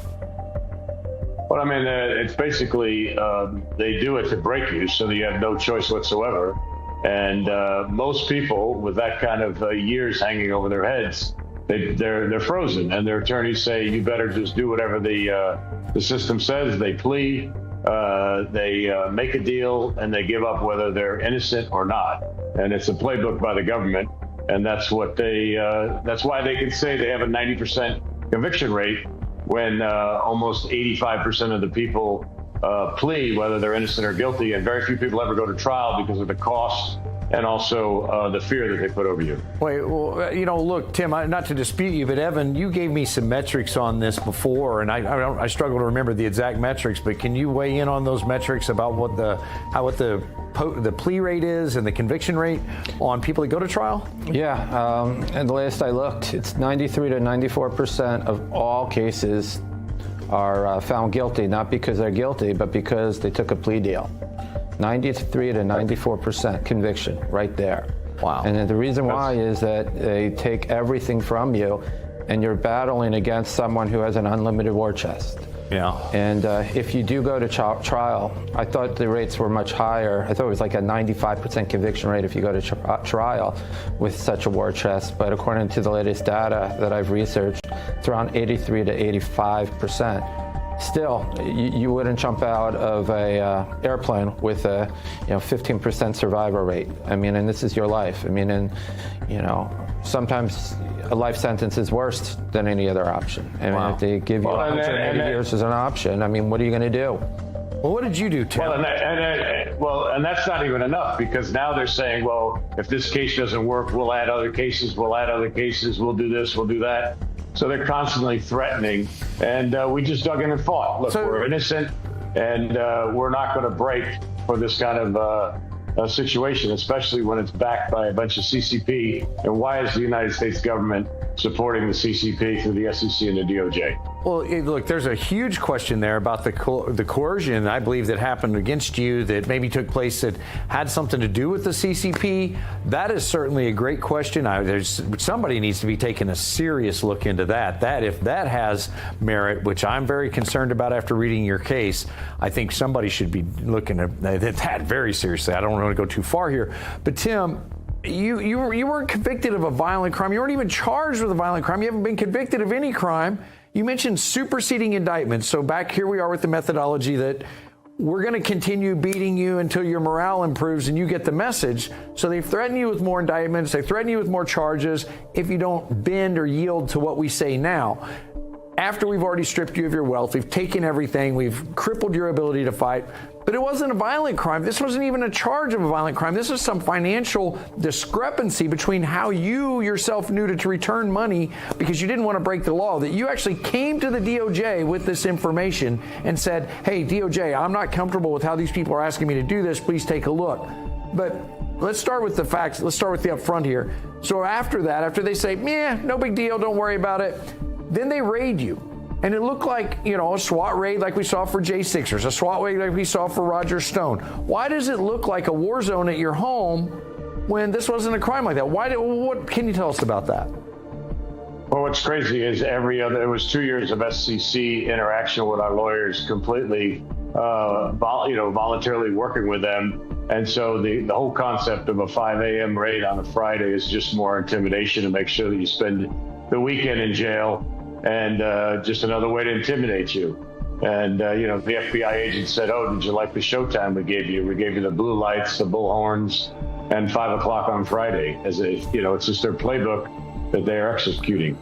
Well, I mean, it's basically, they do it to break you so that you have no choice whatsoever. And most people with that kind of years hanging over their heads, they're frozen. And their attorneys say, you better just do whatever the system says. They plead. They make a deal and they give up whether they're innocent or not. And it's a playbook by the government. And that's what that's why they can say they have a 90% conviction rate when almost 85% of the people plead whether they're innocent or guilty. And very few people ever go to trial because of the cost and also the fear that they put over you. Wait, well, look, Tim, not to dispute you, but Evan, you gave me some metrics on this before, and I struggle to remember the exact metrics, but can you weigh in on those metrics about what the plea rate is and the conviction rate on people that go to trial? Yeah, and the last I looked, it's 93 to 94% of all cases are found guilty, not because they're guilty, but because they took a plea deal. 93 to 94% conviction right there. Wow. And the reason why is that they take everything from you and you're battling against someone who has an unlimited war chest. Yeah. And if you do go to trial, I thought the rates were much higher. I thought it was like a 95% conviction rate if you go to trial with such a war chest. But according to the latest data that I've researched, it's around 83 to 85%. Still, you wouldn't jump out of a airplane with a 15% survival rate. I mean, and this is your life. I mean, and sometimes a life sentence is worse than any other option. I mean, if they give you 180 years as an option, I mean, what are you going to do? Well, what did you do, Tim? Well, and that's not even enough, because now they're saying, well, if this case doesn't work, we'll add other cases, we'll do this, we'll do that. So they're constantly threatening, and we just dug in and fought. Look, we're innocent, and we're not going to break for this kind of situation, especially when it's backed by a bunch of CCP. And why is the United States government supporting the CCP through the SEC and the DOJ? Well, look, there's a huge question there about the coercion, I believe, that happened against you that maybe took place that had something to do with the CCP. That is certainly a great question. Somebody needs to be taking a serious look into that. If that has merit, which I'm very concerned about after reading your case, I think somebody should be looking at that very seriously. I don't want to go too far here. But Tim, you weren't convicted of a violent crime. You weren't even charged with a violent crime. You haven't been convicted of any crime. You mentioned superseding indictments. So back here we are with the methodology that we're going to continue beating you until your morale improves and you get the message. So they threaten you with more indictments. They threaten you with more charges if you don't bend or yield to what we say now. after we've already stripped you of your wealth, we've taken everything, we've crippled your ability to fight. But it wasn't a violent crime. This wasn't even a charge of a violent crime. This was some financial discrepancy between how you yourself knew to return money because you didn't want to break the law, that you actually came to the DOJ with this information and said, hey, DOJ, I'm not comfortable with how these people are asking me to do this. Please take a look. But let's start with the facts. Let's start with the upfront here. So after that, after they say, no big deal, don't worry about it, then they raid you. And it looked like, a SWAT raid like we saw for J6ers, a SWAT raid like we saw for Roger Stone. Why does it look like a war zone at your home when this wasn't a crime like that? What can you tell us about that? Well, what's crazy is it was 2 years of SCC interaction with our lawyers, completely, voluntarily working with them. And so the whole concept of a 5 a.m. raid on a Friday is just more intimidation to make sure that you spend the weekend in jail. And just another way to intimidate you. And, the FBI agent said, oh, did you like the showtime we gave you? We gave you the blue lights, the bullhorns, and 5 o'clock on Friday. It's just their playbook that they are executing.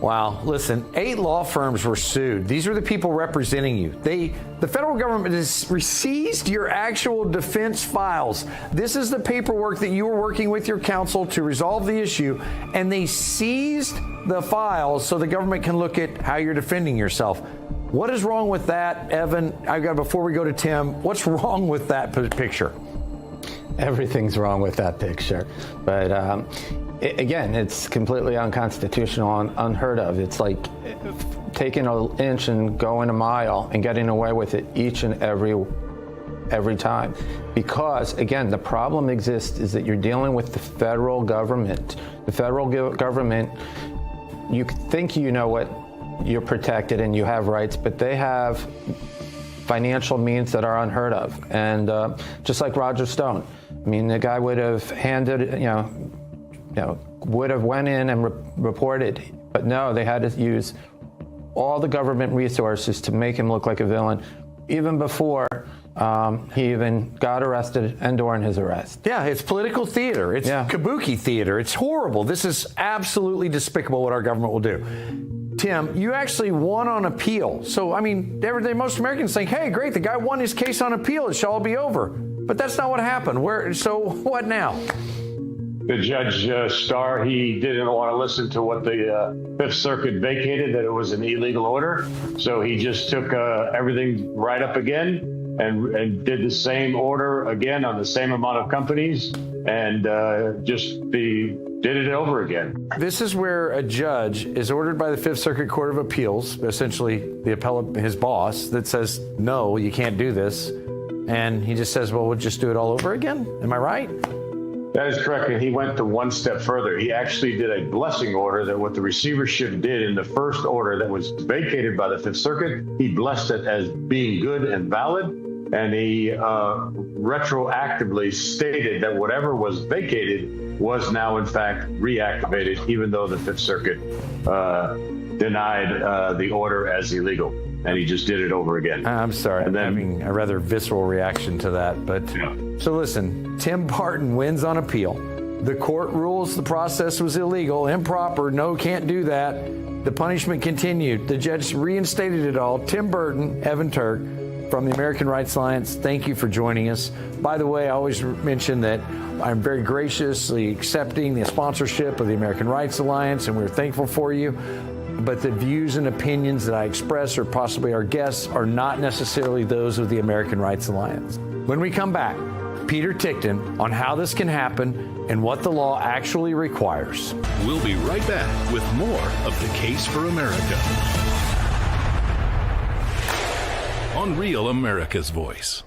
Wow. Listen, 8 law firms were sued. These are the people representing you. The federal government has seized your actual defense files. This is the paperwork that you were working with your counsel to resolve the issue, and they seized the files so the government can look at how you're defending yourself. What is wrong with that, Evan? Before we go to Tim, what's wrong with that picture? Everything's wrong with that picture. But again, it's completely unconstitutional and unheard of. It's like taking an inch and going a mile and getting away with it each and every time. Because, again, the problem exists is that you're dealing with the federal government. The federal government, you think you know what you're protected and you have rights, but they have financial means that are unheard of. And just like Roger Stone, the guy would have would have went in and reported, but no, they had to use all the government resources to make him look like a villain, even before he even got arrested and during his arrest. Yeah, it's political theater. It's kabuki theater. It's horrible. This is absolutely despicable what our government will do. Tim, you actually won on appeal. So, most Americans think, hey, great, the guy won his case on appeal. It shall all be over. But that's not what happened. So what now? The Judge Starr, he didn't want to listen to what the Fifth Circuit vacated, that it was an illegal order. So he just took everything right up again and did the same order again on the same amount of companies and did it over again. This is where a judge is ordered by the Fifth Circuit Court of Appeals, essentially the appellate, his boss, that says, no, you can't do this. And he just says, well, we'll just do it all over again. Am I right? That is correct, and he went to one step further. He actually did a blessing order that what the receivership did in the first order that was vacated by the Fifth Circuit, he blessed it as being good and valid, and he retroactively stated that whatever was vacated was now, in fact, reactivated, even though the Fifth Circuit denied the order as illegal. And he just did it over again. I'm sorry, I'm having a rather visceral reaction to that. But So listen, Tim Barton wins on appeal. The court rules the process was illegal, improper, no, can't do that. The punishment continued. The judge reinstated it all. Tim Barton, Evan Turk from the American Rights Alliance, thank you for joining us. By the way, I always mention that I'm very graciously accepting the sponsorship of the American Rights Alliance, and we're thankful for you. But the views and opinions that I express, or possibly our guests, are not necessarily those of the American Rights Alliance. When we come back, Peter Tickton on how this can happen and what the law actually requires. We'll be right back with more of The Case for America on Real America's Voice.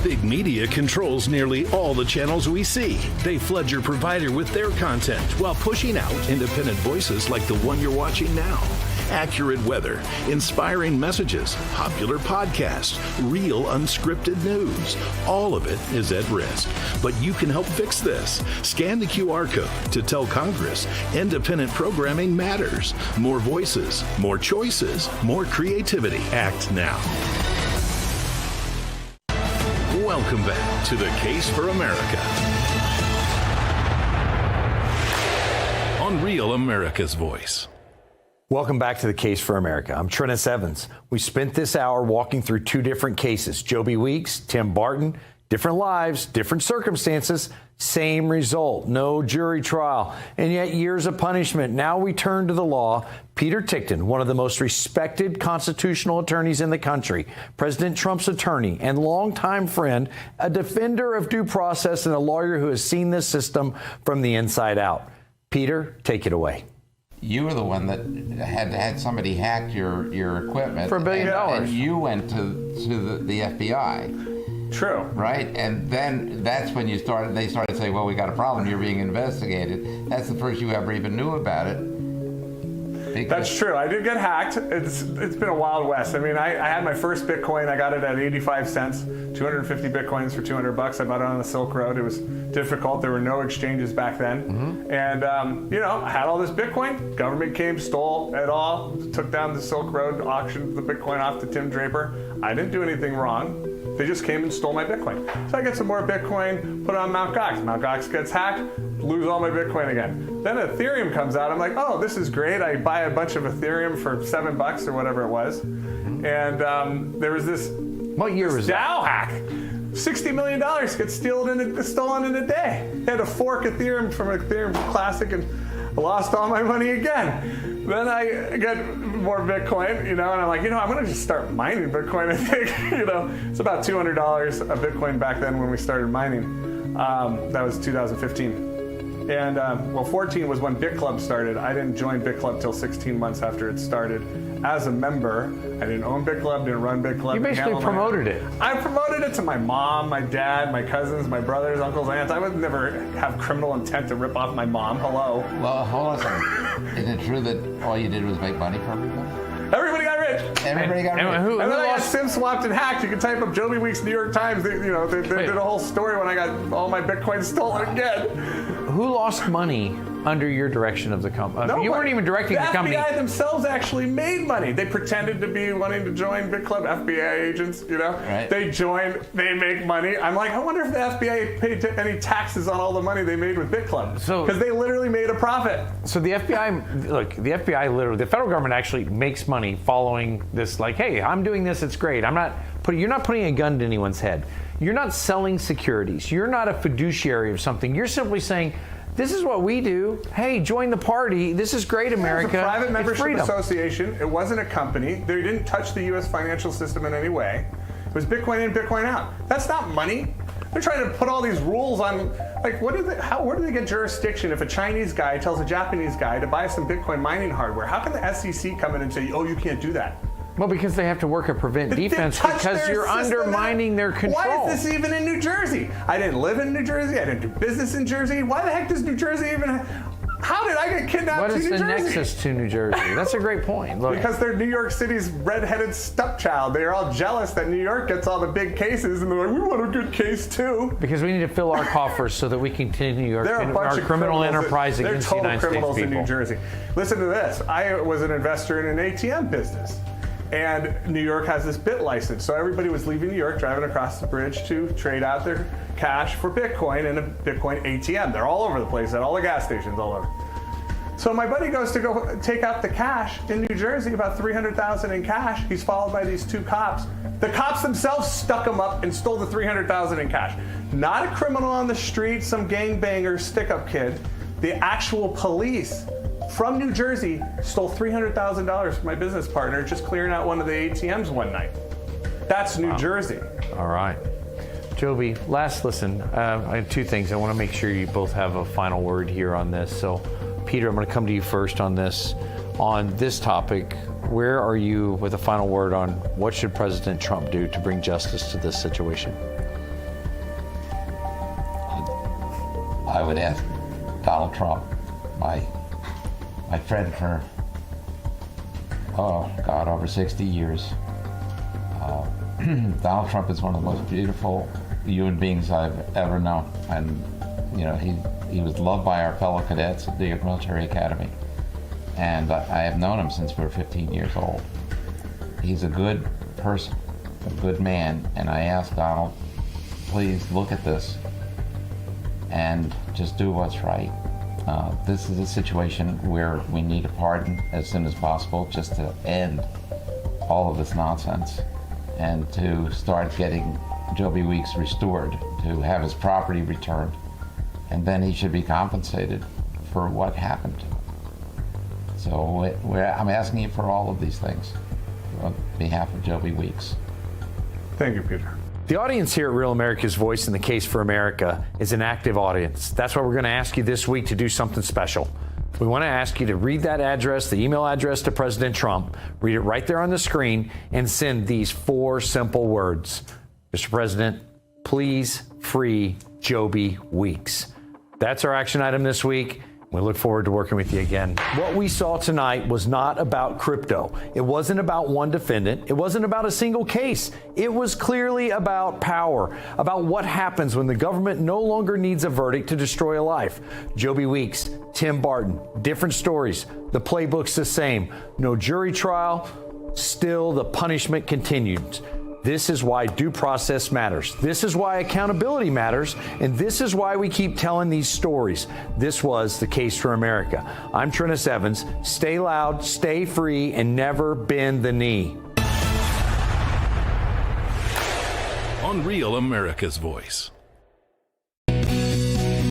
Big media controls nearly all the channels we see. They flood your provider with their content while pushing out independent voices like the one you're watching now. Accurate weather, inspiring messages, popular podcasts, real unscripted news. All of it is at risk. But you can help fix this. Scan the QR code to tell Congress independent programming matters. More voices, more choices, more creativity. Act now. Welcome back to The Case for America on Real America's Voice. Welcome back to The Case for America. I'm Treniss Evans. We spent this hour walking through two different cases. Joby Weeks, Tim Barton, different lives, different circumstances, same result, no jury trial, and yet years of punishment. Now we turn to the law. Peter Tickton, one of the most respected constitutional attorneys in the country, President Trump's attorney and longtime friend, a defender of due process and a lawyer who has seen this system from the inside out. Peter, take it away. You were the one that had somebody hack your equipment for $1 billion, and you went to the FBI. True. Right, and then that's when they started saying, "Well, we got a problem. You're being investigated." That's the first you ever even knew about it. That's true. I did get hacked. It's been a wild west. I mean, I had my first Bitcoin. I got it at 85 cents, 250 Bitcoins for $200. I bought it on the Silk Road. It was difficult. There were no exchanges back then. And, I had all this Bitcoin. Government came, stole it all, took down the Silk Road, auctioned the Bitcoin off to Tim Draper. I didn't do anything wrong. They just came and stole my Bitcoin. So I get some more Bitcoin, put it on Mt. Gox. Mt. Gox gets hacked, lose all my Bitcoin again. Then Ethereum comes out. I'm like, oh, this is great. I buy a bunch of Ethereum for $7 or whatever it was. And there was this DAO hack. $60 million gets stolen in a day. I had to fork Ethereum from Ethereum Classic and lost all my money again. Then I get more Bitcoin, and I'm like, I'm going to just start mining Bitcoin, I think. It's about $200 a Bitcoin back then when we started mining. That was 2015. And, 14 was when BitClub started. I didn't join BitClub till 16 months after it started. As a member, I didn't own BitClub, didn't run BitClub. You basically promoted it. I promoted it to my mom, my dad, my cousins, my brothers, uncles, aunts. I would never have criminal intent to rip off my mom. Hello. Well, hold on a second. Isn't it true that all you did was make money from it? Everybody got rich. Everybody got rich. And then I got SIM swapped and hacked. You can type up Joby Weeks, New York Times. They did a whole story when I got all my Bitcoin stolen again. Who lost money under your direction of the company? No, you weren't even directing the company. The FBI themselves actually made money. They pretended to be wanting to join BitClub, FBI agents, Right. They joined, they make money. I'm like, I wonder if the FBI paid any taxes on all the money they made with BitClub. Because they literally made a profit. So the FBI, the federal government actually makes money following this, like, hey, I'm doing this, it's great. You're not putting a gun to anyone's head. You're not selling securities. You're not a fiduciary of something. You're simply saying, this is what we do. Hey, join the party. This is great, America. It was a private membership association. It wasn't a company. They didn't touch the U.S. financial system in any way. It was Bitcoin in, Bitcoin out. That's not money. They're trying to put all these rules on, like, where do they get jurisdiction if a Chinese guy tells a Japanese guy to buy some Bitcoin mining hardware? How can the SEC come in and say, oh, you can't do that? Well, because they have to work a prevent defense because you're undermining their control. Why is this even in New Jersey? I didn't live in New Jersey. I didn't do business in Jersey. Why the heck does New Jersey even... How did I get kidnapped to New Jersey? What is the nexus to New Jersey? That's a great point. Look. Because they're New York City's redheaded stepchild. They're all jealous that New York gets all the big cases, and they're like, we want a good case too. Because we need to fill our coffers so that we continue our criminal enterprise against the United States people. They're total criminals in New Jersey. Listen to this. I was an investor in an ATM business. And New York has this bit license. So everybody was leaving New York, driving across the bridge to trade out their cash for Bitcoin in a Bitcoin ATM. They're all over the place at all the gas stations all over. So my buddy goes to go take out the cash in New Jersey, about $300,000 in cash. He's followed by these two cops. The cops themselves stuck him up and stole the $300,000 in cash. Not a criminal on the street, some gangbanger stick-up kid. The actual police from New Jersey stole $300,000 from my business partner just clearing out one of the ATMs one night. That's New Jersey. All right. Joby, listen, I have two things. I want to make sure you both have a final word here on this. So, Peter, I'm going to come to you first on this. On this topic, where are you with a final word on what should President Trump do to bring justice to this situation? I would ask Donald Trump, my friend for, over 60 years. Donald Trump is one of the most beautiful human beings I've ever known. And, he was loved by our fellow cadets at the Military Academy. And I have known him since we were 15 years old. He's a good person, a good man. And I asked Donald, please look at this and just do what's right. This is a situation where we need a pardon as soon as possible just to end all of this nonsense and to start getting Joby Weeks restored, to have his property returned, and then he should be compensated for what happened. So I'm asking you for all of these things on behalf of Joby Weeks. Thank you, Peter. The audience here at Real America's Voice in the Case for America is an active audience. That's why we're going to ask you this week to do something special. We want to ask you to read that address, the email address to President Trump, read it right there on the screen, and send these 4 simple words. Mr. President, please free Joby Weeks. That's our action item this week. We look forward to working with you again. What we saw tonight was not about crypto. It wasn't about one defendant. It wasn't about a single case. It was clearly about power, about what happens when the government no longer needs a verdict to destroy a life. Joby Weeks, Tim Barton, different stories. The playbook's the same. No jury trial. Still, the punishment continues. This is why due process matters. This is why accountability matters. And this is why we keep telling these stories. This was the Case for America. I'm Treniss Evans. Stay loud, stay free, and never bend the knee. On Real America's Voice.